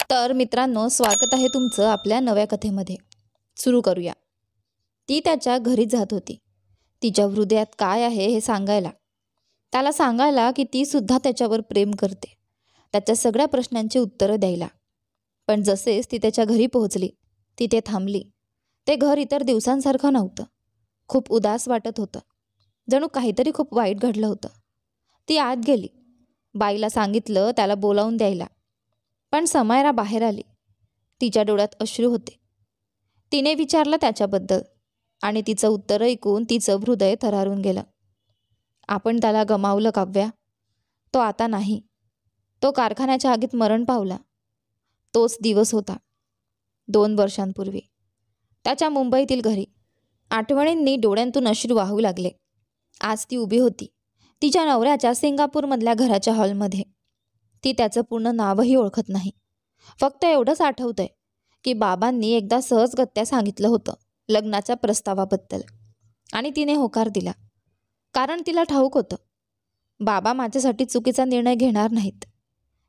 तर मित्रांनो, स्वागत आहे तुमचं आपल्या नव्या कथेमध्ये. सुरू करूया. ती त्याच्या घरी जात होती. तिच्या हृदयात काय आहे हे सांगायला. त्याला सांगायला की ती सुद्धा त्याच्यावर प्रेम करते. त्याच्या सगळ्या प्रश्नांची उत्तरं द्यायला. पण जसेच ती त्याच्या घरी पोहोचली, तिथे थांबली. ते घर इतर दिवसांसारखं नव्हतं. खूप उदास वाटत होतं. जणू काहीतरी खूप वाईट घडलं होतं. ती आत गेली. बाईला सांगितलं त्याला बोलावून द्यायला. पण समायरा बाहेर आली. तिच्या डोळ्यात अश्रू होते. तिने विचारलं त्याच्याबद्दल आणि तिचं उत्तर ऐकून तिचं हृदय थरारून गेलं. आपण त्याला गमावलं काव्या. तो आता नाही. तो कारखान्याच्या आगीत मरण पावला. तोच दिवस होता 2 वर्षांपूर्वी. त्याच्या मुंबईतील घरी. आठवणींनी डोळ्यांतून अश्रू वाहू लागले. आज ती उभी होती तिच्या नवऱ्याच्या सिंगापूरमधल्या घराच्या हॉलमध्ये. ती त्याचं पूर्ण नावही ओळखत नाही. फक्त एवढंच आठवतंय की बाबांनी एकदा सहजगत्या सांगितलं होतं लग्नाच्या प्रस्तावाबद्दल आणि तिने होकार दिला. कारण तिला ठाऊक होतं बाबा माझ्यासाठी चुकीचा निर्णय घेणार नाहीत.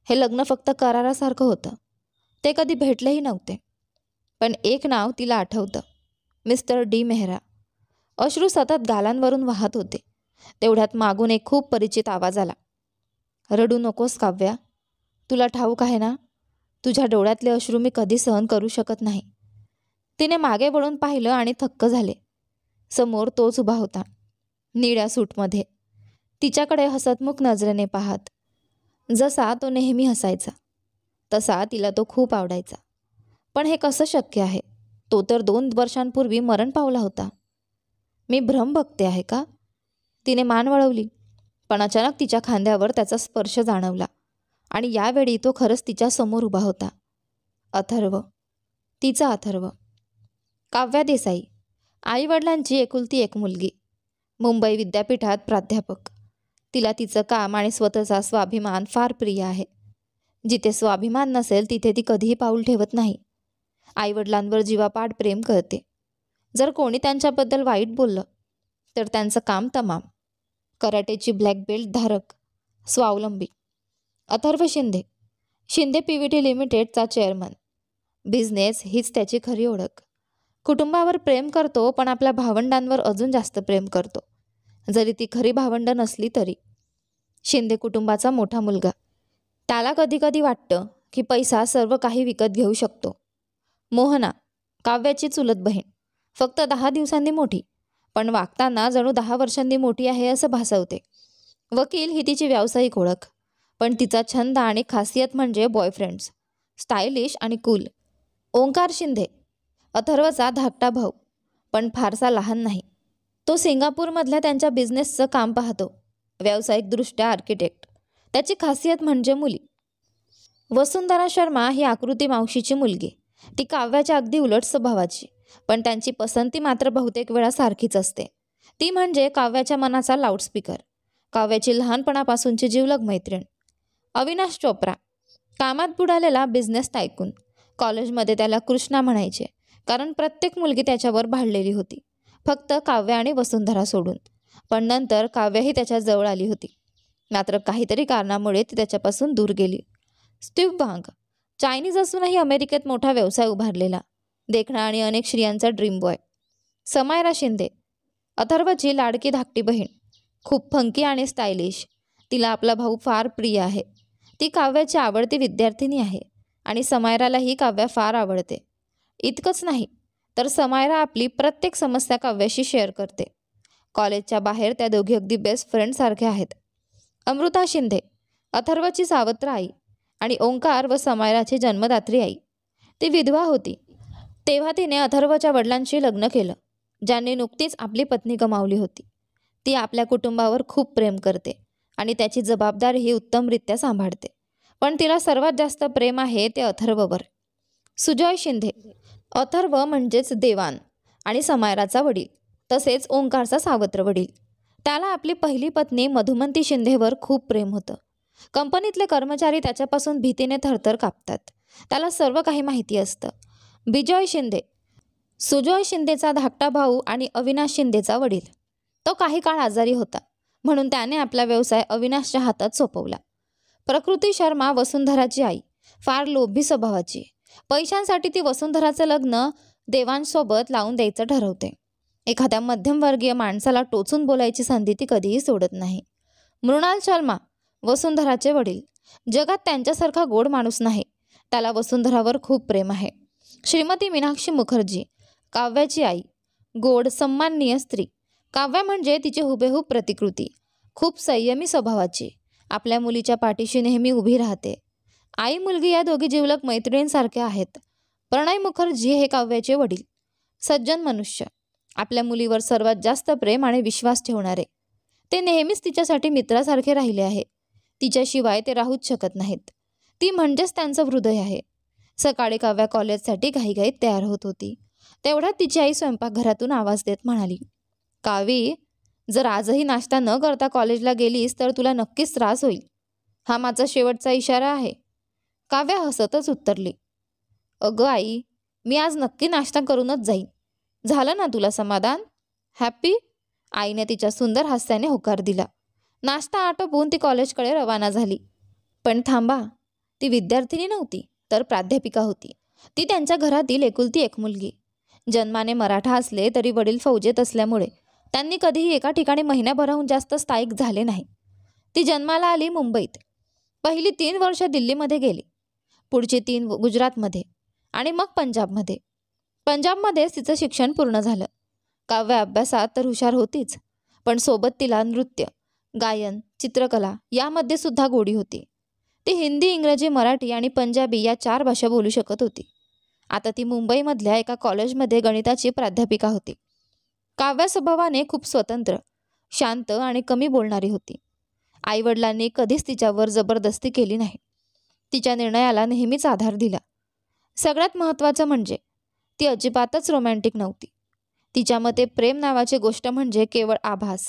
हे लग्न फक्त करारासारखं होतं. ते कधी भेटलेही नव्हते. पण एक नाव तिला आठवतं, मिस्टर डी मेहरा. अश्रू सतत गालांवरून वाहत होते. तेवढ्यात मागून एक खूप परिचित आवाज आला. रडू नकोस काव्या. तुला ठाऊक आहे ना, तुझ्या डोळ्यातले अश्रू मी कधी सहन करू शकत नाही. तिने मागे वळून पाहिलं आणि थक्क झाले. समोर तोच उभा होता, निळ्या सूटमध्ये. तिच्याकडे हसतमुख नजरेने पाहत. जसा तो नेहमी हसायचा तसा तिला तो खूप आवडायचा. पण हे कसं शक्य आहे? तो तर 2 वर्षांपूर्वी मरण पावला होता. मी भ्रम बघते आहे का? तिने मान वळवली. पण अचानक तिच्या खांद्यावर त्याचा स्पर्श जाणवला आणि यावेळी तो खरंच तिच्या समोर उभा होता. अथर्व. तिचा अथर्व. काव्या देसाई. आईवडिलांची एकुलती एक मुलगी. मुंबई विद्यापीठात प्राध्यापक. तिला तिचं काम आणि स्वतःचा स्वाभिमान फार प्रिय आहे. जिथे स्वाभिमान नसेल तिथे ती कधीही पाऊल ठेवत नाही. आईवडिलांवर जीवापाड प्रेम करते. जर कोणी त्यांच्याबद्दल वाईट बोललं तर त्यांचं काम तमाम. कराटेची ब्लॅक बेल्ट धारक. स्वावलंबी. Atharva Shinde. Shinde PVT लिमिटेडचा chairman. Business हीच त्याची खरी ओळख. कुटुंबावर प्रेम करतो पण आपल्या भावंडांवर अजून जास्त प्रेम करतो, जरी ती खरी भावंड नसली तरी. शिंदे कुटुंबाचा मोठा मुलगा. त्याला कधी कधी वाटतं की पैसा सर्व काही विकत घेऊ शकतो. मोहना. काव्याची चुलत बहीण. फक्त 10 दिवसांनी मोठी, पण वागताना जणू 10 वर्षांनी मोठी आहे असं भासवते. वकील ही तिची व्यावसायिक ओळख. पण तिचा छंद आणि खासियत म्हणजे बॉयफ्रेंड्स. स्टायलिश आणि कूल. ओंकार शिंदे. अथर्वचा धाकटा भाऊ, पण फारसा लहान नाही. तो सिंगापूरमधल्या त्यांच्या बिझनेसचं काम पाहतो. व्यावसायिकदृष्ट्या आर्किटेक्ट. त्याची खासियत म्हणजे मुली. वसुंधरा शर्मा ही आकृती मावशीची मुलगी. ती काव्याच्या अगदी उलट स्वभावाची, पण त्यांची पसंती मात्र बहुतेक वेळा सारखीच असते. ती म्हणजे काव्याच्या मनाचा लाऊडस्पीकर. काव्याची लहानपणापासूनची जिवलग मैत्रीण. अविनाश चोप्रा. कामात बुडालेला बिझनेस टायकून. कॉलेजमध्ये त्याला कृष्णा म्हणायचे, कारण प्रत्येक मुलगी त्याच्यावर भाळलेली होती, फक्त काव्या आणि वसुंधरा सोडून. पण नंतर काव्याही त्याच्या जवळ आली होती. मात्र काहीतरी कारणामुळे ती त्याच्यापासून दूर गेली. स्टीव्ह वांग. चायनीज असूनही अमेरिकेत मोठा व्यवसाय उभारलेला. देखणा आणि अनेक स्त्रियांचा ड्रीम बॉय. समायरा शिंदे. अथर्वची लाडकी धाकटी बहीण. खूप फंकी आणि स्टायलिश. तिला आपला भाऊ फार प्रिय आहे. ती काव्याची आवडती विद्यार्थिनी आहे आणि समायरालाही काव्या फार आवडते. इतकंच नाही तर समायरा आपली प्रत्येक समस्या काव्याशी शेअर करते. कॉलेजच्या बाहेर त्या दोघी अगदी बेस्ट फ्रेंडसारख्या आहेत. अमृता शिंदे. अथर्वची सावत्र आई आणि ओंकार व समायराची जन्मदात्री आई. ती विधवा होती. तेव्हा तिने अथर्वच्या वडिलांशी लग्न केलं, ज्यांनी नुकतीच आपली पत्नी गमावली होती. ती आपल्या कुटुंबावर खूप प्रेम करते आणि त्याची जबाबदारीही उत्तमरित्या सांभाळते. पण तिला सर्वात जास्त प्रेम आहे ते अथर्ववर. सुजॉय शिंदे. अथर्व म्हणजेच देवान आणि समायराचा वडील, तसेच ओंकारचा सावत्र वडील. त्याला आपली पहिली पत्नी मधुमंती शिंदेवर खूप प्रेम होतं. कंपनीतले कर्मचारी त्याच्यापासून भीतीने थरथर कापतात. त्याला सर्व काही माहिती असतं. बिजॉय शिंदे. सुजॉय शिंदेचा धाकटा भाऊ आणि अविनाश शिंदेचा वडील. तो काही काळ आजारी होता, म्हणून त्याने आपला व्यवसाय अविनाशच्या हातात सोपवला. प्रकृती शर्मा वसुंधराची आई. फार लोभी स्वभावाची. पैशांसाठी ती वसुंधराचं लग्न देवांसोबत लावून द्यायचं ठरवते. एखाद्या मध्यमवर्गीय माणसाला टोचून बोलायची संधी ती कधीही सोडत नाही. मृणाल शर्मा, वसुंधराचे वडील. जगात त्यांच्यासारखा गोड माणूस नाही. त्याला वसुंधरावर खूप प्रेम आहे. श्रीमती मीनाक्षी मुखर्जी, काव्याची आई. गोड, सन्माननीय स्त्री. काव्या म्हणजे तिची हुबेहूब प्रतिकृती. खूप संयमी स्वभावाची. आपल्या मुलीच्या पाठीशी नेहमी उभी राहते. आई मुलगी या दोघी जिवलग मैत्रिणींसारख्या आहेत. प्रणय मुखर्जी हे काव्याचे वडील. सज्जन मनुष्य. आपल्या मुलीवर सर्वात जास्त प्रेम आणि विश्वास ठेवणारे. ते नेहमीच तिच्यासाठी मित्रासारखे राहिले आहे. तिच्याशिवाय ते राहूच शकत नाहीत. ती म्हणजेच त्यांचं हृदय आहे. सकाळी काव्या कॉलेजसाठी घाईघाईत तयार होत होती. तेवढ्यात तिची आई स्वयंपाकघरातून आवाज देत म्हणाली, कावी, जर आजही नाश्ता न करता कॉलेजला गेलीस तर तुला नक्कीच त्रास होईल. हा माझा शेवटचा इशारा आहे. काव्या हसतच उत्तरली, अगं आई, मी आज नक्की नाश्ता करूनच जाईन. झालं ना तुला समाधान? हॅपी? आईने तिच्या सुंदर हास्याने होकार दिला. नाश्ता आटोपून ती कॉलेजकडे रवाना झाली. पण थांबा, ती विद्यार्थिनी नव्हती तर प्राध्यापिका होती. ती त्यांच्या घरातील एकुलती एक मुलगी. जन्माने मराठा असले तरी वडील फौजेत असल्यामुळे त्यांनी कधीही एका ठिकाणी महिन्याभराहून जास्त स्थायिक झाले नाही. ती जन्माला आली मुंबईत. पहिली 3 वर्ष दिल्लीमध्ये गेली. पुढची 3 गुजरातमध्ये आणि मग पंजाबमध्ये. पंजाबमध्येच तिचं शिक्षण पूर्ण झालं. काव्य अभ्यासात तर हुशार होतीच, पण सोबत तिला नृत्य, गायन, चित्रकला यामध्ये सुद्धा गोडी होती. ती हिंदी, इंग्रजी, मराठी आणि पंजाबी या 4 भाषा बोलू शकत होती. आता ती मुंबईमधल्या एका कॉलेजमध्ये गणिताची प्राध्यापिका होती. काव्या स्वभावाने खूप स्वतंत्र, शांत आणि कमी बोलणारी होती. आईवडिलांनी कधीच तिच्यावर जबरदस्ती केली नाही. तिच्या निर्णयाला नेहमीच आधार दिला. सगळ्यात महत्त्वाचं म्हणजे ती अजिबातच रोमॅन्टिक नव्हती. तिच्या मते प्रेम नावाची गोष्ट म्हणजे केवळ आभास,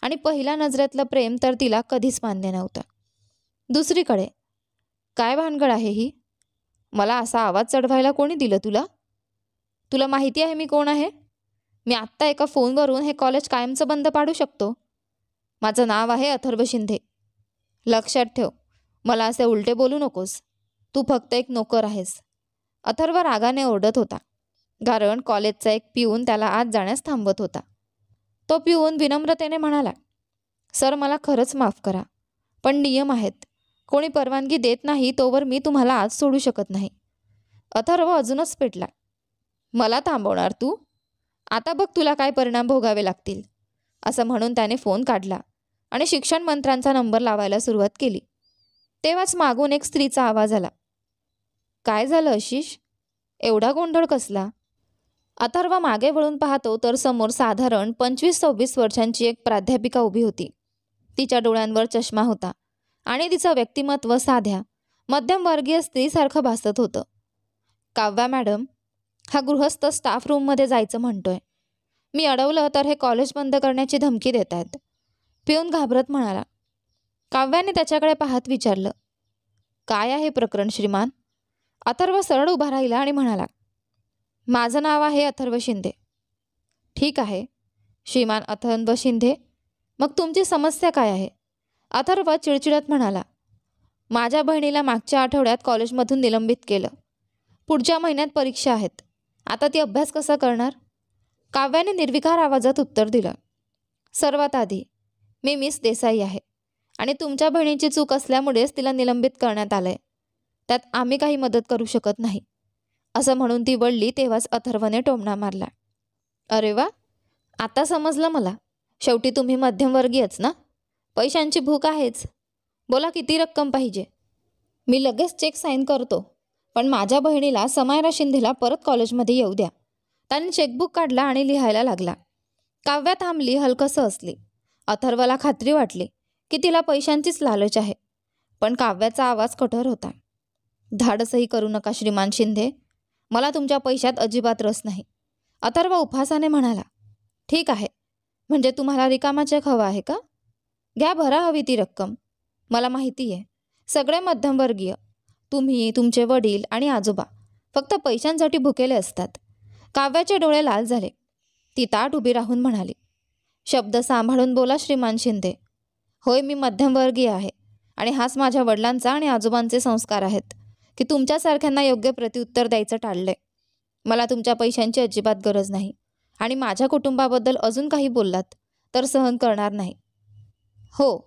आणि पहिल्या नजरेतलं प्रेम तर तिला कधीच मान्य नव्हतं. दुसरीकडे, काय भानगड आहे ही? मला असा आवाज चढवायला कोणी दिलं तुला? तुला माहिती आहे मी कोण आहे? मी आत्ता एका फोनवरून हे कॉलेज कायमचं बंद पाडू शकतो. माझं नाव आहे अथर्व शिंदे. लक्षात ठेव, मला असे उलटे बोलू नकोस. तू फक्त एक नोकर आहेस. अथर्व रागाने ओरडत होता, कारण कॉलेजचा एक पिऊन त्याला आत जाण्यास थांबवत होता. तो पिऊन विनम्रतेने म्हणाला, सर, मला खरंच माफ करा, पण नियम आहेत. कोणी परवानगी देत नाही तोवर मी तुम्हाला आत सोडू शकत नाही. अथर्व अजूनच पेटला. मला थांबवणार तू? आता बघ तुला काय परिणाम भोगावे लागतील. असं म्हणून त्याने फोन काढला आणि शिक्षण मंत्र्यांचा नंबर लावायला सुरुवात केली. तेव्हाच मागून एक स्त्रीचा आवाज आला. काय झालं आशिष? एवढा गोंधळ कसला? अथर्व मागे वळून पाहतो तर समोर साधारण 25-26 वर्षांची एक प्राध्यापिका उभी होती. तिच्या डोळ्यांवर चष्मा होता आणि तिचं व्यक्तिमत्व साध्या, मध्यमवर्गीय स्त्रीसारखं भासत होतं. काव्या मॅडम, हा गृहस्थ स्टाफ रूममध्ये जायचं म्हणतोय. मी अडवलं तर हे कॉलेज बंद करण्याची धमकी देत आहेत. पिऊन घाबरत म्हणाला. काव्याने त्याच्याकडे पाहत विचारलं, काय आहे प्रकरण श्रीमान? अथर्व सरळ उभा राहिला आणि म्हणाला, माझं नाव आहे अथर्व शिंदे. ठीक आहे श्रीमान अथर्व शिंदे, मग तुमची समस्या काय आहे? अथर्व चिडचिडत म्हणाला, माझ्या बहिणीला मागच्या आठवड्यात कॉलेजमधून निलंबित केलं. पुढच्या महिन्यात परीक्षा आहेत. आता ती अभ्यास कसा करणार? काव्याने निर्विकार आवाजात उत्तर दिलं, सर्वात आधी मी मिस देसाई आहे आणि तुमच्या बहिणीची चूक असल्यामुळेच तिला निलंबित करण्यात आलं आहे. त्यात आम्ही काही मदत करू शकत नाही. असं म्हणून ती वळली तेव्हाच अथर्वने टोमणा मारला. अरे वा, आता समजलं मला. शेवटी तुम्ही मध्यमवर्गीयच ना? पैशांची भूक आहेच. बोला, किती रक्कम पाहिजे? मी लगेच चेक साईन करतो, पण माझ्या बहिणीला समायरा शिंदेला परत कॉलेजमध्ये येऊ द्या. त्याने चेकबुक काढला आणि लिहायला लागला. काव्या थांबली, हलकसं हसली. अथर्वला खात्री वाटली की तिला पैशांचीच लालच आहे, पण काव्याचा आवाज कठोर होता. धाडसही करू नका श्रीमान शिंदे, मला तुमच्या पैशात अजिबात रस नाही. अथर्व उपहासाने म्हणाला, ठीक आहे, म्हणजे तुम्हाला रिकामा चेक हवा आहे का? घ्या, भरा हवी ती रक्कम. मला माहिती आहे, सगळे मध्यमवर्गीय, तुम्ही, तुमचे वडील आणि आजोबा फक्त पैशांसाठी भुकेले असतात. काव्याचे डोळे लाल झाले. ती ताठ उभी राहून म्हणाली, शब्द सांभाळून बोला श्रीमान शिंदे. होय, मी मध्यमवर्गीय आहे आणि हाच माझ्या वडिलांचा आणि आजोबांचे संस्कार आहेत की तुमच्यासारख्यांना योग्य प्रत्युत्तर द्यायचं टाळलंय. मला तुमच्या पैशांची अजिबात गरज नाही आणि माझ्या कुटुंबाबद्दल अजून काही बोललात तर सहन करणार नाही. हो,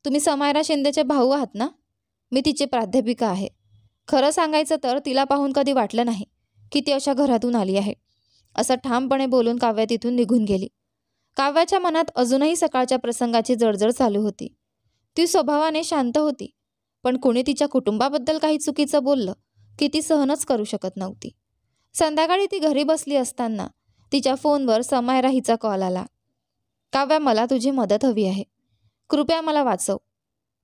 तुम्ही समायरा शिंदेचे भाऊ आहात ना? मी तिची प्राध्यापिका आहे. खरं सांगायचं तर तिला पाहून कधी वाटलं नाही की ती अशा घरातून आली आहे, असं ठामपणे बोलून काव्या तिथून निघून गेली. काव्याच्या मनात अजूनही सकाळच्या प्रसंगाची जळजळ चालू होती. ती स्वभावाने शांत होती, पण कोणी तिच्या कुटुंबाबद्दल काही चुकीचं बोललं की ती सहनच करू शकत नव्हती. संध्याकाळी ती घरी बसली असताना तिच्या फोनवर समायरा हिचा कॉल आला. काव्या, मला तुझी मदत हवी आहे. कृपया मला वाचव.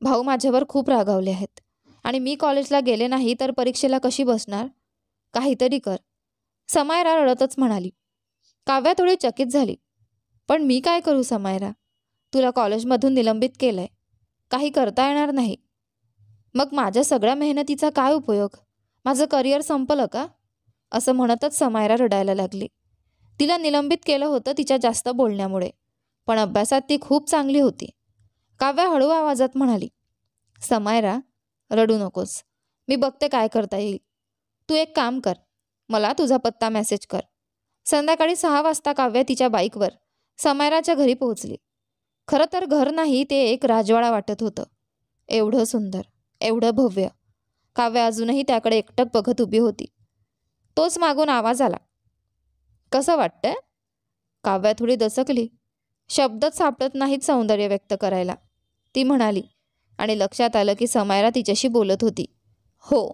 भाऊ माझ्यावर खूप रागावले आहेत आणि मी कॉलेजला गेले नाही तर परीक्षेला कशी बसणार? काहीतरी कर. समायरा रडतच म्हणाली. काव्या थोडी चकित झाली. पण मी काय करू समायरा? तुला कॉलेजमधून निलंबित केलंय. काही करता येणार नाही. मग माझ्या सगळ्या मेहनतीचा काय उपयोग? माझं करिअर संपलं का? असं म्हणतच समायरा रडायला लागली. तिला निलंबित केलं होतं तिच्या जास्त बोलण्यामुळे, पण अभ्यासात ती खूप चांगली होती. काव्या हळू आवाजात म्हणाली, समायरा, रडू नकोस. मी बघते काय करता येईल. तू एक काम कर, मला तुझा पत्ता मेसेज कर. संध्याकाळी 6 वाजता काव्या तिच्या बाईकवर समायराच्या घरी पोहोचली. खरं तर घर नाही, ते एक राजवाडा वाटत होतं. एवढं सुंदर, एवढं भव्य. काव्या अजूनही त्याकडे एकटक बघत उभी होती. तोच मागून आवाज आला. कसं वाटतंय? काव्या थोडी दचकली. शब्दच सापडत नाहीत सौंदर्य व्यक्त करायला. ती म्हणाली आणि लक्षात आलं की समायरा तिच्याशी बोलत होती. हो,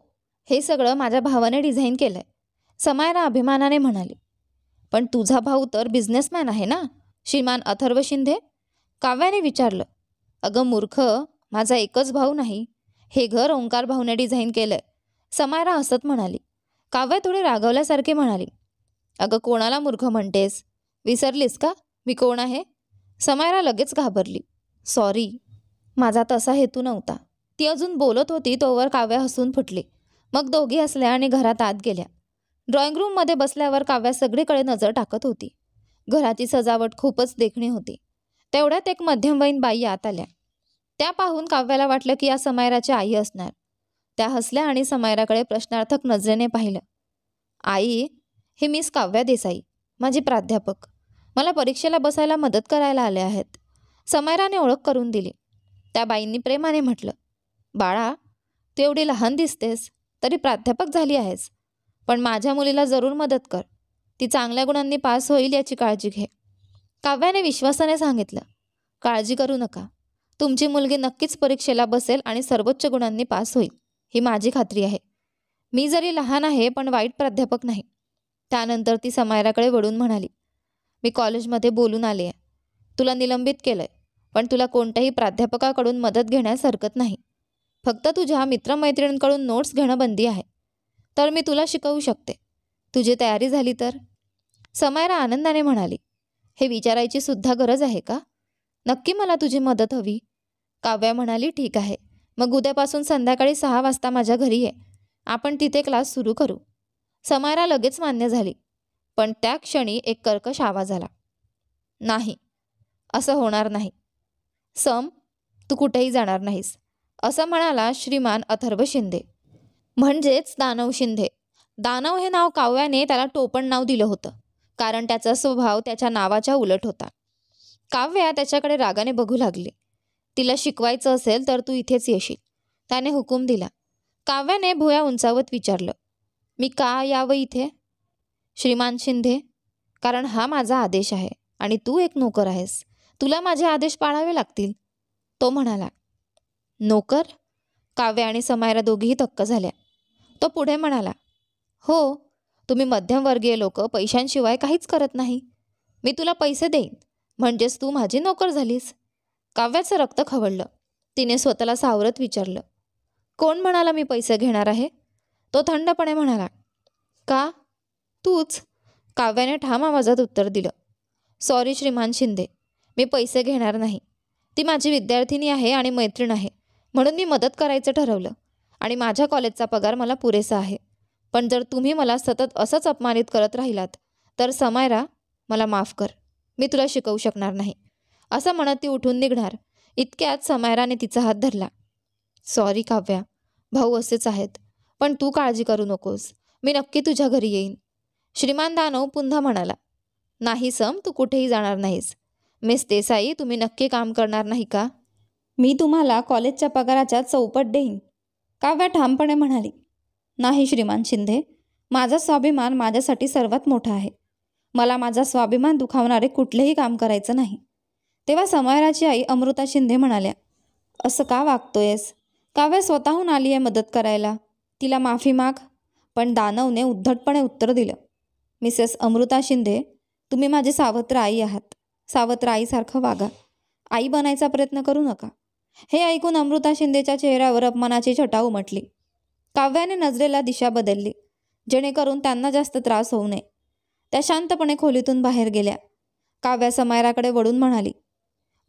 हे सगळं माझ्या भावाने डिझाईन केलंय, समायरा अभिमानाने म्हणाली. पण तुझा भाऊ तर बिझनेसमॅन आहे ना, श्रीमान अथर्व शिंदे? काव्याने विचारलं. अगं मूर्ख, माझा एकच भाऊ नाही. हे घर ओंकार भाऊने डिझाईन केलंय, समायरा हसत म्हणाली. काव्या थोडी रागवल्यासारखी म्हणाली. अगं कोणाला मूर्ख म्हणतेस? विसरलीस का मी कोण आहे? समायरा लगेच घाबरली. सॉरी, माझा तसा हेतू नव्हता. ती अजून बोलत होती तोवर काव्या हसून फुटली. मग दोघी हसल्या आणि घरात आत गेल्या. ड्रॉइंग रूममध्ये बसल्यावर काव्या सगळीकडे नजर टाकत होती. घराची सजावट खूपच देखणी होती. तेवढ्यात एक मध्यमवयीन बाई आत आल्या. त्या पाहून काव्याला वाटलं की या समायराची आई असणार. त्या हसल्या आणि समायराकडे प्रश्नार्थक नजरेने पाहिलं. आई, हे मिस काव्या देसाई, माझी प्राध्यापक. मला परीक्षेला बसायला मदत करायला आले आहेत. समायराने ओळख करून दिली. त्या बाईंनी प्रेमाने म्हटलं, बाळा, तू एवढी लहान दिसतेस तरी प्राध्यापक झाली आहेस. पण माझ्या मुलीला जरूर मदत कर. ती चांगल्या गुणांनी पास होईल याची काळजी घे. काव्याने विश्वासाने सांगितलं. काळजी करू नका. तुमची मुलगी नक्कीच परीक्षेला बसेल आणि सर्वोच्च गुणांनी पास होईल, ही माझी खात्री आहे. मी जरी लहान आहे पण वाईट प्राध्यापक नाही. त्यानंतर ती समायराकडे वळून म्हणाली, मी कॉलेजमध्ये बोलून आले आहे. तुला निलंबित केलंय, पण तुला कोणत्याही प्राध्यापकाकडून मदत घेण्यास हरकत नाही. फक्त तुझ्या मित्रमैत्रिणींकडून नोट्स घेणं बंदी आहे. तर मी तुला शिकवू शकते. तुझी तयारी झाली तर? समायरा आनंदाने म्हणाली. हे विचारायची सुद्धा गरज आहे का? नक्की मला तुझी मदत हवी. काव्या म्हणाली, ठीक आहे. मग उद्यापासून संध्याकाळी 6 वाजता माझ्या घरी ये. आपण तिथे क्लास सुरू करू. समायरा लगेच मान्य झाली. पण त्या क्षणी एक कर्कश आवाज आला. नाही, असं होणार नाही. तू कुठेही जाणार नाहीस, असं म्हणाला श्रीमान अथर्व शिंदे, म्हणजेच दानव शिंदे. दानव हे नाव काव्याने त्याला टोपण नाव दिलं होतं, कारण त्याचा स्वभाव त्याच्या नावाच्या उलट होता. काव्या त्याच्याकडे रागाने बघू लागली. तिला शिकवायचं असेल तर तू इथेच येशील, त्याने हुकूम दिला. काव्याने भुया उंचावत विचारलं, मी का यावं इथे? श्रीमान शिंदे, कारण हा माझा आदेश आहे आणि तू एक नोकर आहेस. तुला माझे आदेश पाळावे लागतील, तो म्हणाला. नोकर? काव्या आणि समायरा दोघीही थक्क झाल्या. तो पुढे म्हणाला, हो, तुम्ही मध्यमवर्गीय लोक पैशांशिवाय काहीच करत नाही. मी तुला पैसे देईन, म्हणजेच तू माझी नोकर झालीस. काव्याचं रक्त खवळलं. तिने स्वतःला सावरत विचारलं, कोण म्हणाला मी पैसे घेणार आहे? तो थंडपणे म्हणाला, का? तूच. काव्याने ठाम आवाजात उत्तर दिलं. सॉरी श्रीमान शिंदे, मी पैसे घेणार नाही. ती माझी विद्यार्थिनी आहे आणि मैत्रीण आहे, म्हणून मी मदत करायचं ठरवलं आणि माझ्या कॉलेजचा पगार मला पुरेसा आहे. पण जर तुम्ही मला सतत असंच अपमानित करत राहिलात तर समायरा, मला माफ कर. मी तुला शिकवू शकणार नाही, असं म्हणत ती उठून निघणार. इतक्यात समायराने तिचा हात धरला. सॉरी काव्या, भाऊ असेच आहेत, पण तू काळजी करू नकोस, मी नक्की तुझ्या घरी येईन. श्रीमान दानव पुन्हा म्हणाला. नाही सम, तू कुठेही जाणार नाहीस. मिस देसाई, तुम्ही नक्की काम करणार नाही का? मी तुम्हाला कॉलेजच्या पगाराच्या चौपट देईन, काव्या ठामपणे म्हणाली. नाही श्रीमान शिंदे, माझा स्वाभिमान माझ्यासाठी सर्वात मोठा आहे. मला माझा स्वाभिमान दुखावणारे कुठलेही काम करायचं नाही. तेव्हा समयराची आई अमृता शिंदे म्हणाल्या, असं का वागतोयस? काव्या स्वतःहून आली आहे मदत करायला, तिला माफी माग. पण दानवने उद्धटपणे उत्तर दिलं. मिसेस अमृता शिंदे, तुम्ही माझी सावत्र आई आहात. सावत्र आईसारखं वागा. आई बनायचा प्रयत्न करू नका. हे ऐकून अमृता शिंदेच्या चेहऱ्यावर अपमानाची छटा उमटली. काव्याने नजरेला दिशा बदलली, जेणेकरून त्यांना जास्त त्रास होऊ नये. त्या शांतपणे खोलीतून बाहेर गेल्या. काव्या समयराकडे वळून म्हणाली,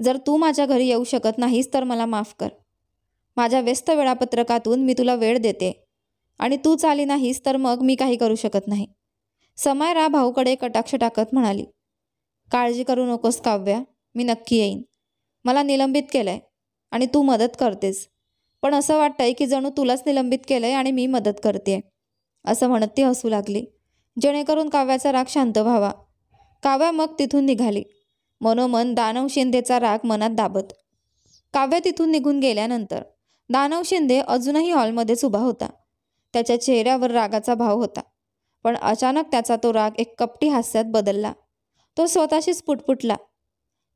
जर तू माझ्या घरी येऊ शकत नाहीस तर मला माफ कर. माझ्या व्यस्त वेळापत्रकातून मी तुला वेळ देते आणि तूच आली नाहीस तर मग मी काही करू शकत नाही. समयरा भाऊकडे कटाक्ष टाकत म्हणाली, काळजी करू नकोस काव्या, मी नक्की येईन. मला निलंबित केलंय आणि तू मदत करतेस, पण असं वाटतंय की जणू तुलाच निलंबित केलंय आणि मी मदत करते, असं म्हणत ती हसू लागली, जेणेकरून काव्याचा राग शांत व्हावा. काव्या मग तिथून निघाली, मनोमन दानव शिंदेचा राग मनात दाबत. काव्य तिथून निघून गेल्यानंतर दानव शिंदे अजूनही हॉलमध्येच उभा होता. त्याच्या चेहऱ्यावर रागाचा भाव होता, पण अचानक त्याचा तो राग एक कपटी हास्यात बदलला. तो स्वतःशीच पुटपुटला,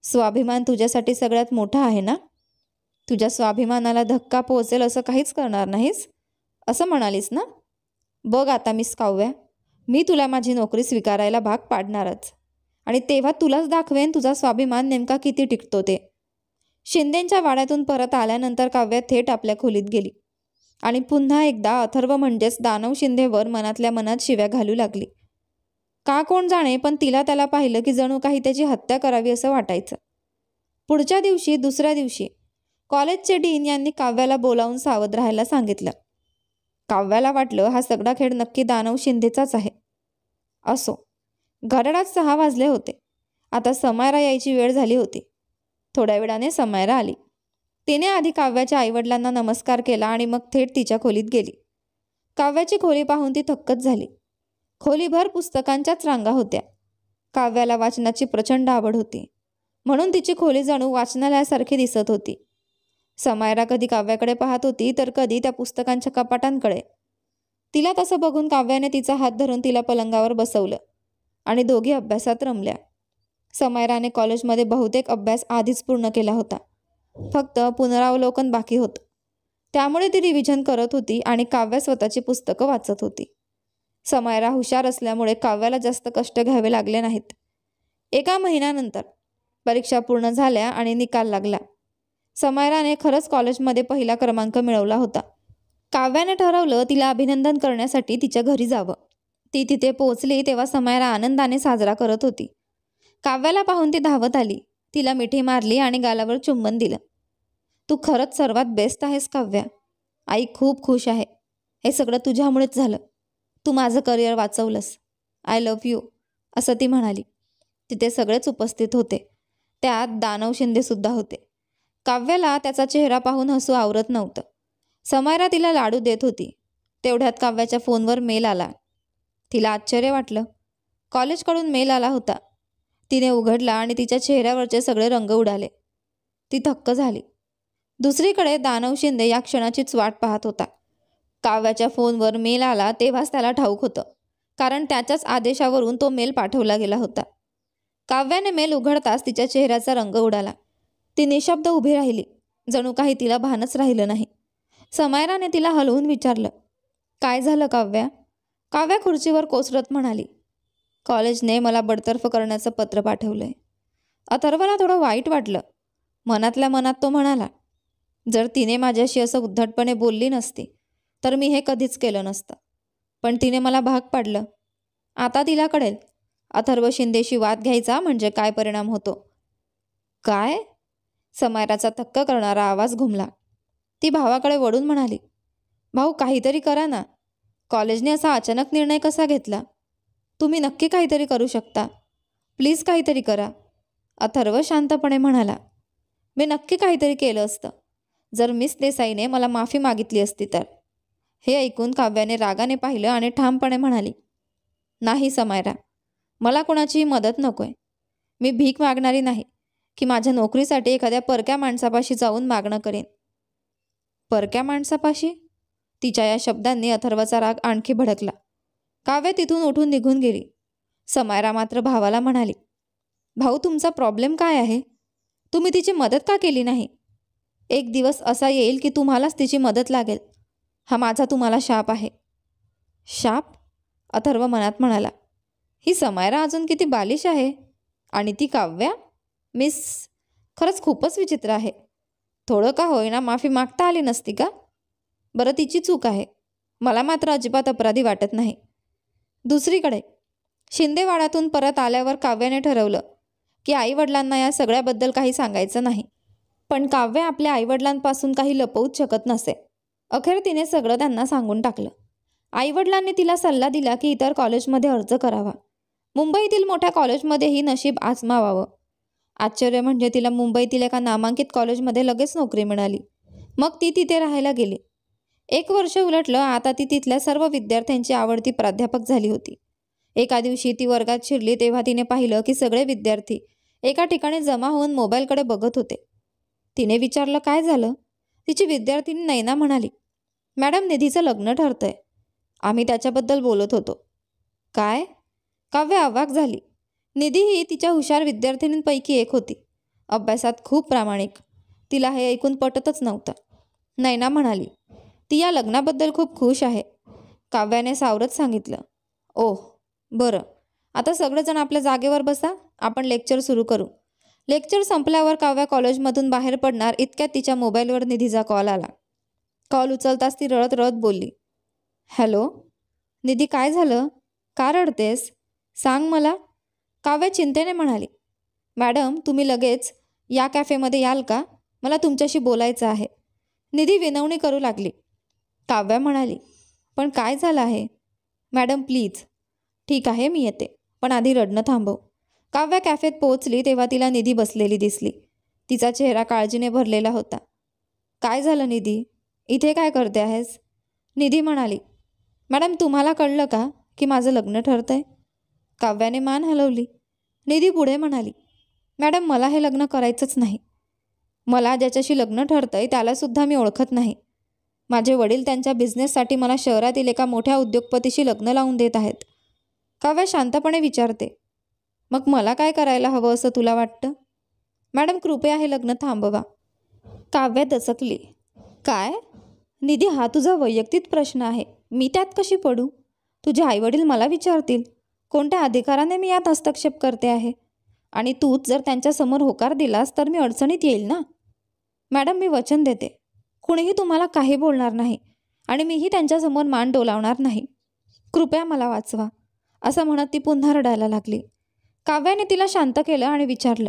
स्वाभिमान तुझ्यासाठी सगळ्यात मोठा आहे ना? तुझ्या स्वाभिमानाला धक्का पोहोचेल असं काहीच करणार नाहीस, असं म्हणालीस ना? बघ आता मिस काव्या, मी तुला माझी नोकरी स्वीकारायला भाग पाडणारच, आणि तेव्हा तुलाच दाखवेन तुझा स्वाभिमान नेमका किती टिकतो ते. शिंदेंच्या वाड्यातून परत आल्यानंतर काव्या थेट आपल्या खोलीत गेली आणि पुन्हा एकदा अथर्व म्हणजेच दानव शिंदेवर मनातल्या मनात शिव्या घालू लागली. का कोण जाणे, पण तिला त्याला पाहिलं की जणू काही त्याची हत्या करावी असं वाटायचं. पुढच्या दिवशी, दुसऱ्या दिवशी कॉलेजचे डीन यांनी काव्याला बोलावून सावध राहायला सांगितलं. काव्याला वाटलं हा सगळा खेळ नक्की दानव शिंदेचाच आहे. असो, घड्याळात 6 वाजले होते. आता समयरा यायची वेळ झाली होती. थोड्या वेळाने समयरा आली. तिने आधी काव्याच्या आईवडिलांना नमस्कार केला आणि मग थेट तिच्या खोलीत गेली. काव्याची खोली पाहून ती थक्कच झाली. खोलीभर पुस्तकांच्याच रांगा होत्या. काव्याला वाचनाची प्रचंड आवड होती, म्हणून तिची खोली जणू वाचनालयासारखी दिसत होती. समयरा कधी काव्याकडे पाहत होती तर कधी त्या पुस्तकांच्या कपाटांकडे. तिला तसं बघून काव्याने तिचा हात धरून तिला पलंगावर बसवलं आणि दोघी अभ्यासात रमल्या. समयराने कॉलेजमध्ये बहुतेक अभ्यास आधीच पूर्ण केला होता, फक्त पुनरावलोकन बाकी होतं. त्यामुळे ती रिव्हिजन करत होती आणि काव्या स्वतःची पुस्तकं वाचत होती. समयरा हुशार असल्यामुळे काव्याला जास्त कष्ट घ्यावे लागले नाहीत. 1 महिन्यानंतर परीक्षा पूर्ण झाल्या आणि निकाल लागला. समयराने खरंच कॉलेजमध्ये पहिला क्रमांक मिळवला होता. काव्याने ठरवलं तिला अभिनंदन करण्यासाठी तिच्या घरी जावं. ती तिथे पोहोचली तेव्हा समयरा आनंदाने साजरा करत होती. काव्याला पाहून ती धावत आली, तिला मिठी मारली आणि गालावर चुंबन दिलं. तू खरंच सर्वात बेस्ट आहेस काव्या. आई खूप खुश आहे. हे सगळं तुझ्यामुळेच झालं. तू माझं करिअर वाचवलंस. आय लव्ह यू, असं ती म्हणाली. तिथे सगळेच उपस्थित होते, त्यात दानव शिंदेसुद्धा होते. काव्याला त्याचा चेहरा पाहून हसू आवरत नव्हतं. समयरा तिला लाडू देत होती. तेवढ्यात काव्याच्या फोनवर मेल आला. तिला आश्चर्य वाटलं. कॉलेजकडून मेल आला होता. तिने उघडला आणि तिच्या चेहऱ्यावरचे सगळे रंग उडाले. ती थक्क झाली. दुसरीकडे दानव शिंदे या क्षणाचीच वाट पाहत होता. काव्याच्या फोनवर मेल आला तेव्हाच त्याला ठाऊक होतं, कारण त्याच्याच आदेशावरून तो मेल पाठवला गेला होता. काव्याने मेल उघडताच तिच्या चेहऱ्याचा रंग उडाला. ती निशब्द उभी राहिली, जणू काही तिला भानच राहिलं नाही. समयराने तिला हलवून विचारलं, काय झालं काव्या? काव्या खुर्चीवर कोसळत म्हणाली, कॉलेजने मला बडतर्फ करण्याचं पत्र पाठवलंय. अथर्वला थोडं वाईट वाटलं. मनातल्या मनात तो म्हणाला, जर तिने माझ्याशी असं उद्धटपणे बोलली नसती तर मी हे कधीच केलं नसतं. पण तिने मला भाग पाडलं. आता तिला कळेल अथर्व शिंदेशी वाद घ्यायचा म्हणजे काय परिणाम होतो. काय? समयराचा थक्क करणारा आवाज घुमला. ती भावाकडे वळून म्हणाली, भाऊ काहीतरी करा ना. कॉलेजने असा अचानक निर्णय कसा घेतला? तुम्ही नक्की काहीतरी करू शकता. प्लीज काहीतरी करा. अथर्व शांतपणे म्हणाला, मी नक्की काहीतरी केलं असतं जर मिस देसाईने मला माफी मागितली असती तर. हे ऐकून काव्याने रागाने पाहिलं आणि ठामपणे म्हणाली, नाही समायरा, मला कोणाची मदत नको आहे. मी भीक मागणारी नाही की माझ्या नोकरीसाठी एखाद्या परक्या माणसापाशी जाऊन मागणं करेन. परक्या माणसापाशी? तिच्या या शब्दांनी अथर्वचा राग आणखी भडकला. काव्य तिथून उठून निघून गेली. समायरा मात्र भावाला म्हणाली, भाऊ, तुमचा प्रॉब्लेम काय आहे? तुम्ही तिची मदत का केली नाही? एक दिवस असा येईल की तुम्हालाच तिची मदत लागेल. हा माझा तुम्हाला शाप आहे. शाप? अथर्व मनात म्हणाला, ही समायरा अजून किती बालिश आहे. आणि ती काव्या? मिस, खरंच खूपच विचित्र आहे. थोडं का होईना माफी मागता आली नसती का? बरं, तिची चूक आहे. मला मात्र अजिबात अपराधी वाटत नाही. दुसरीकडे शिंदेवाड्यातून परत आल्यावर काव्याने ठरवलं की आईवडिलांना या सगळ्याबद्दल काही सांगायचं नाही. पण काव्य आपल्या आईवडिलांपासून काही लपवूच शकत नसे. अखेर तिने सगळं त्यांना सांगून टाकलं. आईवडिलांनी तिला सल्ला दिला की इतर कॉलेजमध्ये अर्ज करावा. मुंबईतील मोठ्या कॉलेजमध्येही नशीब आजमावावं. आश्चर्य म्हणजे तिला मुंबईतील एका नामांकित कॉलेजमध्ये लगेच नोकरी मिळाली. मग ती तिथे राहायला गेली. 1 वर्ष उलटलं. आता ती तिथल्या सर्व विद्यार्थ्यांची आवडती प्राध्यापक झाली होती. एका दिवशी ती वर्गात शिरली तेव्हा तिने पाहिलं की सगळे विद्यार्थी एका ठिकाणी जमा होऊन मोबाईलकडे बघत होते. तिने विचारलं, काय झालं? तिची विद्यार्थिनी नैना म्हणाली, मॅडम, निधीचं लग्न ठरतंय. आम्ही त्याच्याबद्दल बोलत होतो. काय? काव्य अवाक झाली. निधी ही तिच्या हुशार विद्यार्थिनींपैकी एक होती. अभ्यासात खूप प्रामाणिक. तिला हे ऐकून पटतच नव्हतं. नैना म्हणाली, ती या लग्नाबद्दल खूप खुश आहे. काव्याने सावरत सांगितलं, ओह बरं, आता सगळेजण आपल्या जागेवर बसा. आपण लेक्चर सुरू करू. लेक्चर संपल्यावर काव्या कॉलेजमधून बाहेर पडणार इतक्यात तिच्या मोबाईलवर निधीचा कॉल आला. कॉल उचलताच ती रडत रडत बोलली, हॅलो निधी, काय झालं? का रडतेस? सांग मला. काव्या चिंतेने म्हणाली, मॅडम, तुम्ही लगेच या कॅफेमध्ये याल का? मला तुमच्याशी बोलायचं आहे. निधी विनवणी करू लागली. काव्या म्हणाली, पण काय झालं आहे? Madam please. ठीक आहे, मी येते, पण आधी रडणं थांबव. काव्या कॅफेत पोहोचली तेव्हा तिला निधी बसलेली दिसली. तिचा चेहरा काळजीने भरलेला होता. काय झालं निधी? इथे काय करते आहेस? निधी म्हणाली, मॅडम, तुम्हाला कळलं का की माझं लग्न ठरतंय? काव्याने मान हलवली. निधी पुढे म्हणाली, मॅडम, मला हे लग्न करायचंच नाही. मला ज्याच्याशी लग्न ठरतंय त्यालासुद्धा मी ओळखत नाही. माझे वडील त्यांच्या बिझनेससाठी मला शहरातील एका मोठ्या उद्योगपतीशी लग्न लावून देत आहेत. काव्या शांतपणे विचारते, मग मला काय करायला हवं असं तुला वाटतं? मॅडम, कृपया हे लग्न थांबवा. काव्या दचकली. काय? निधी, हा तुझा वैयक्तिक प्रश्न आहे. मी त्यात कशी पडू? तुझे आईवडील मला विचारतील. कोणत्या अधिकाराने मी यात हस्तक्षेप करते आहे? आणि तूच जर त्यांच्यासमोर होकार दिलास तर मी अडचणीत येईल ना. मॅडम, मी वचन देते, कुणीही तुम्हाला काही बोलणार नाही आणि मीही त्यांच्यासमोर मान डोलावणार नाही. कृपया मला वाचवा. असं म्हणत ती पुन्हा रडायला लागली. काव्याने तिला शांत केलं आणि विचारलं,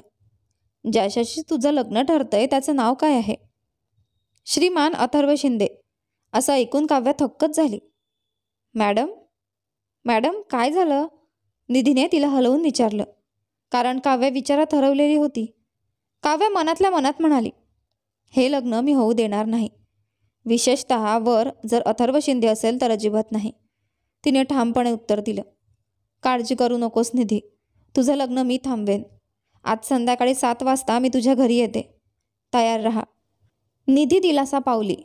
ज्याच्याशी तुझं लग्न ठरतंय त्याचं नाव काय आहे? श्रीमान अथर्व शिंदे. असं ऐकून काव्या थक्कच झाली. मॅडम? मॅडम, काय झालं? निधीने तिला हलवून विचारलं, कारण काव्या विचारात हरवलेली होती. काव्या मनातल्या मनात म्हणाली, हे लग्न मी होऊ देणार नाही. विशेषतः वर जर अथर्व शिंदे असेल तर अजिबात नाही. तिने ठामपणे उत्तर दिलं. काळजी करू नकोस निधी, तुझं लग्न मी थांबवेन. आज संध्याकाळी 7 वाजता मी तुझ्या घरी येते. तयार रहा. निधी दिलासा पावली.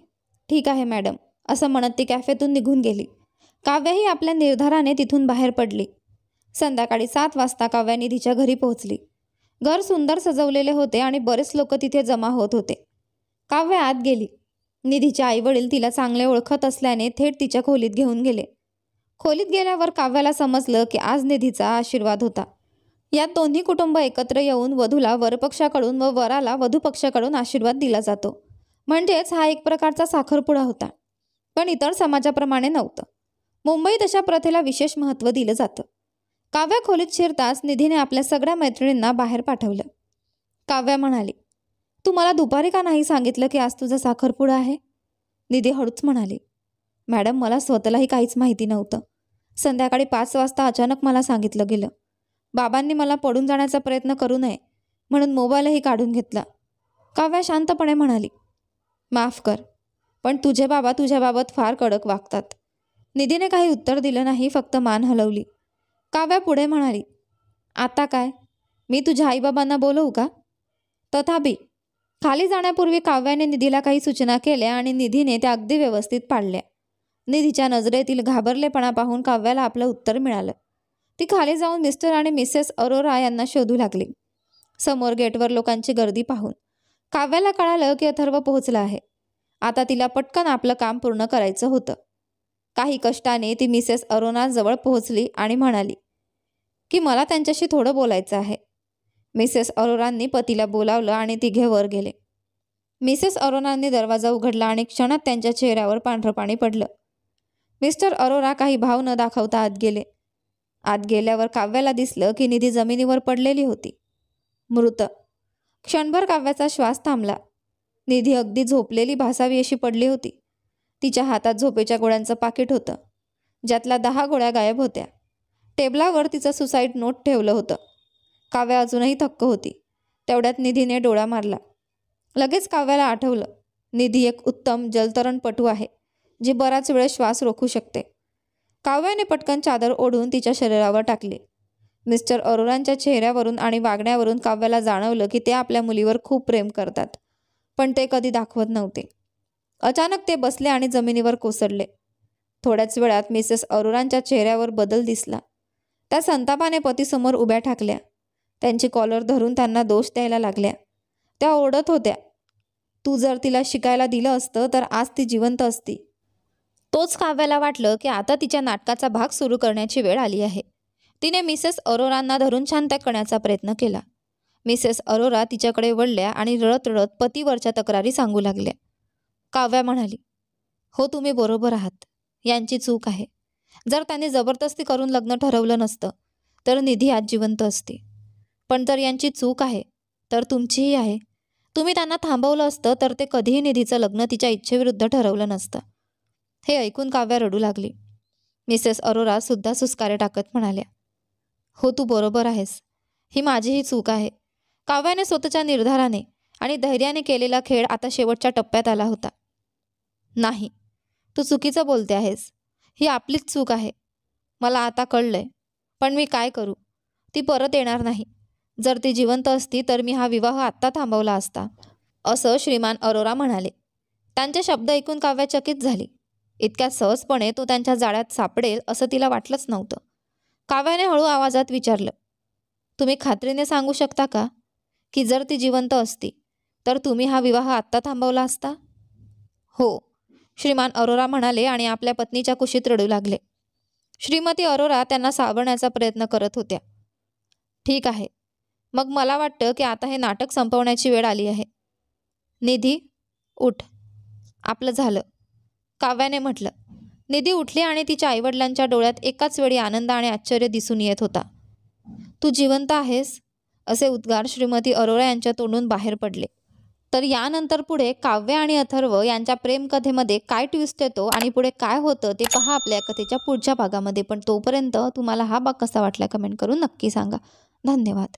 ठीक आहे मॅडम, असं म्हणत ती कॅफेतून निघून गेली. काव्याही आपल्या निर्धाराने तिथून बाहेर पडली. संध्याकाळी 7 वाजता काव्या निधीच्या घरी पोहोचली. घर सुंदर सजवलेले होते आणि बरेच लोक तिथे जमा होत होते. काव्या आत गेली. निधीचे आईवडील तिला चांगले ओळखत असल्याने थेट तिच्या खोलीत घेऊन गेले. खोलीत गेल्यावर काव्याला समजलं की आज निधीचा आशीर्वाद होता. यात दोन्ही कुटुंब एकत्र येऊन वधूला वरपक्षाकडून व वराला वधूपक्षाकडून आशीर्वाद दिला जातो. म्हणजेच हा एक प्रकारचा साखरपुडा होता. पण इतर समाजाप्रमाणे नव्हतं. मुंबईत अशा प्रथेला विशेष महत्त्व दिलं जातं. काव्या खोलीत शिरताच निधीने आपल्या सगळ्या मैत्रिणींना बाहेर पाठवलं. काव्या म्हणाली, तू मला दुपारी का नाही सांगितलं की आज तुझा साखरपुडा आहे? निधी हळूच म्हणाली, मॅडम, मला स्वतःलाही काहीच माहिती नव्हतं. संध्याकाळी 5 वाजता अचानक मला सांगितलं गेलं. बाबांनी मला पडून जाण्याचा प्रयत्न करू नये म्हणून मोबाईलही काढून घेतला. काव्या शांतपणे म्हणाली, माफ कर. पण तुझे बाबा तुझ्याबाबत फार कडक वागतात. निधीने काही उत्तर दिलं नाही, फक्त मान हलवली. काव्या पुढे म्हणाली, आता काय, मी तुझ्या आईबाबांना बोलवू का? तथापि खाली जाण्यापूर्वी काव्याने निधीला काही सूचना केल्या आणि निधीने त्या अगदी व्यवस्थित पाळल्या. निधीच्या नजरेतील घाबरलेपणा पाहून काव्याला आपलं उत्तर मिळालं. ती खाली जाऊन मिस्टर आणि मिसेस अरोरा यांना शोधू लागली. समोर गेटवर लोकांची गर्दी पाहून काव्याला कळालं की अथर्व पोहोचला आहे. आता तिला पटकन आपलं काम पूर्ण करायचं होतं. काही कष्टाने ती मिसेस अरोराजवळ पोहोचली आणि म्हणाली की मला त्यांच्याशी थोडं बोलायचं आहे. मिसेस अरोरांनी पतीला बोलावलं आणि तिघे वर गेले. मिसेस अरोरांनी दरवाजा उघडला आणि क्षणात त्यांच्या चेहऱ्यावर पांढरं पाणी पडलं. मिस्टर अरोरा काही भाव न दाखवता आत गेले. आत गेल्यावर काव्याला दिसलं की निधी जमिनीवर पडलेली होती, मृत. क्षणभर काव्याचा श्वास थांबला. निधी अगदी झोपलेली भासावी अशी पडली होती. तिच्या हातात झोपेच्या गोळ्यांचं पाकिट होतं, ज्यातल्या 10 गोळ्या गायब होत्या. टेबलावर तिचं सुसाईड नोट ठेवलं होतं. काव्या अजूनही थक्क होती. तेवढ्यात निधीने डोळा मारला. लगेच काव्याला आठवलं, निधी एक उत्तम जलतरणपटू आहे, जी बराच वेळ श्वास रोखू शकते. काव्याने पटकन चादर ओढून तिच्या शरीरावर टाकली. मिस्टर अरोरांच्या चेहऱ्यावरून आणि वागण्यावरून काव्याला जाणवलं की ते आपल्या मुलीवर खूप प्रेम करतात, पण ते कधी दाखवत नव्हते. अचानक ते बसले आणि जमिनीवर कोसळले. थोड्याच वेळात मिसेस अरोरांच्या चेहऱ्यावर बदल दिसला. त्या संतापाने पतीसमोर उभ्या ठाकल्या. त्यांची कॉलर धरून त्यांना दोष द्यायला लागल्या. त्या ओरडत होत्या, तू जर तिला शिकायला दिलं असतं तर आज ती जिवंत असती. तोच काव्याला वाटलं की आता तिच्या नाटकाचा भाग सुरू करण्याची वेळ आली आहे. तिने मिसेस अरोरांना धरून शांत करण्याचा प्रयत्न केला. मिसेस अरोरा तिच्याकडे वळल्या आणि रडत रडत पतीवरच्या तक्रारी सांगू लागल्या. काव्या म्हणाली, हो तुम्ही बरोबर आहात, यांची चूक आहे. जर त्यांनी जबरदस्ती करून लग्न ठरवलं नसतं तर निधी आज जिवंत असती. पण जर यांची चूक आहे तर तुमचीही आहे. तुम्ही त्यांना थांबवलं असतं तर ते कधीही निधीचं लग्न तिच्या इच्छेविरुद्ध ठरवलं नसतं. हे ऐकून काव्या रडू लागली. मिसेस अरोरा सुद्धा सुस्कारे टाकत म्हणाल्या, हो तू बरोबर आहेस, ही माझीही चूक आहे. काव्याने स्वतःच्या निर्धाराने आणि धैर्याने केलेला खेळ आता शेवटच्या टप्प्यात आला होता. नाही, तू चुकीचं बोलते आहेस, ही आपलीच चूक आहे. मला आता कळलंय, पण मी काय करू? ती परत येणार नाही. जर ती जिवंत असती तर मी हा विवाह आत्ता थांबवला असता, असं श्रीमान अरोरा म्हणाले. त्यांचे शब्द ऐकून काव्या चकित झाली. इतक्या सहजपणे तो त्यांच्या जाळ्यात सापडेल असं तिला वाटलंच नव्हतं. काव्याने हळू आवाजात विचारलं, तुम्ही खात्रीने सांगू शकता का की जर ती जिवंत असती तर तुम्ही हा विवाह आत्ता थांबवला असता? हो, श्रीमान अरोरा म्हणाले आणि आपल्या पत्नीच्या कुशीत रडू लागले. श्रीमती अरोरा त्यांना सावरण्याचा प्रयत्न करत होत्या. ठीक आहे, मग मला वाटतं की आता हे नाटक संपवण्याची वेळ आली आहे. निधी, उठ, आपलं झालं, काव्याने म्हटलं. निधी उठली आणि तिच्या आईवडिलांच्या डोळ्यात एकाच वेळी आनंद आणि आश्चर्य दिसून येत होता. तू जिवंत आहेस, असे उद्गार श्रीमती अरोरा यांच्या तोंडून बाहेर पडले. तर यानंतर पुढे काव्य आणि अथर्व यांच्या प्रेमकथेमध्ये काय ट्विस्ट येतो आणि पुढे काय होतं ते पहा आपल्या कथेच्या पुढच्या भागामध्ये. पण तोपर्यंत तुम्हाला हा भाग कसा वाटला कमेंट करून नक्की सांगा. धन्यवाद.